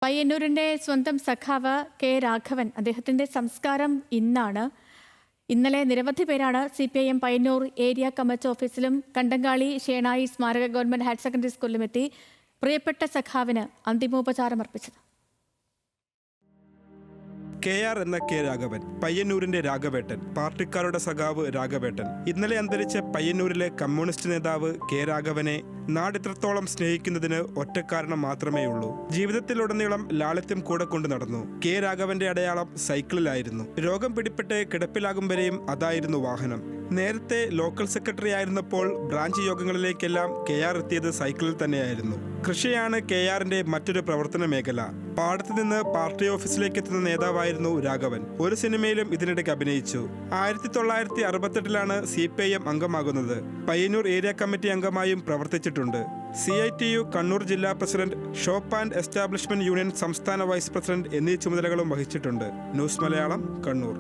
പയ്യന്നൂരിന്റെ സ്വന്തം സഖാവ് കെ രാഘവൻ അദ്ദേഹത്തിന്റെ സംസ്കാരം ഇന്നാണ്. ഇന്നലെ നിരവധി പേരാണ് CPIM പയ്യന്നൂർ ഏരിയ കമ്മിറ്റി ഓഫീസിലും കണ്ടങ്കാളി ഷേണായി സ്മാരക ഗവൺമെന്റ് ഹയർ സെക്കൻഡറി സ്കൂളിലും എത്തി പ്രിയപ്പെട്ട സഖാവിന് അന്തിമോപചാരം അർപ്പിച്ചത്. KR എന്ന കെ രാഘവൻ, പയ്യന്നൂരിന്റെ രാഘവേട്ടൻ, പാർട്ടിക്കാരുടെ സഖാവ് രാഘവേട്ടൻ. ഇന്നലെ അന്തരിച്ച പയ്യന്നൂരിലെ കമ്മ്യൂണിസ്റ്റ് നേതാവ് കെ രാഘവനെ നാടിത്രത്തോളം സ്നേഹിക്കുന്നതിന് ഒറ്റ കാരണം മാത്രമേ ഉള്ളൂ. ജീവിതത്തിലുടനീളം ലാളിത്യം കൂടെ കൊണ്ടു നടന്നു. കെ രാഘവന്റെ അടയാളം സൈക്കിളിലായിരുന്നു. രോഗം പിടിപെട്ട് കിടപ്പിലാകും വരെയും അതായിരുന്നു വാഹനം. നേരത്തെ ലോക്കൽ സെക്രട്ടറി ആയിരുന്നപ്പോൾ ബ്രാഞ്ച് യോഗങ്ങളിലേക്കെല്ലാം KR എത്തിയത് സൈക്കിളിൽ തന്നെയായിരുന്നു. കൃഷിയാണ് KRന്റെ മറ്റൊരു പ്രവർത്തന മേഖല. പാടത്ത് നിന്ന് പാർട്ടി ഓഫീസിലേക്ക് എത്തുന്ന നേതാവായിരുന്നു രാഘവൻ. ഒരു സിനിമയിലും ഇതിനിടയ്ക്ക് അഭിനയിച്ചു. 1968 CPIM അംഗമാകുന്നത്. പയ്യന്നൂർ ഏരിയ കമ്മിറ്റി അംഗമായും പ്രവർത്തിച്ചിട്ടുണ്ട്. CITU കണ്ണൂർ ജില്ലാ president, shop and establishment union സംസ്ഥാന വൈസ് പ്രസിഡന്റ് എന്നീ ചുമതലകളും വഹിച്ചിട്ടുണ്ട്. ന്യൂസ് മലയാളം, കണ്ണൂർ.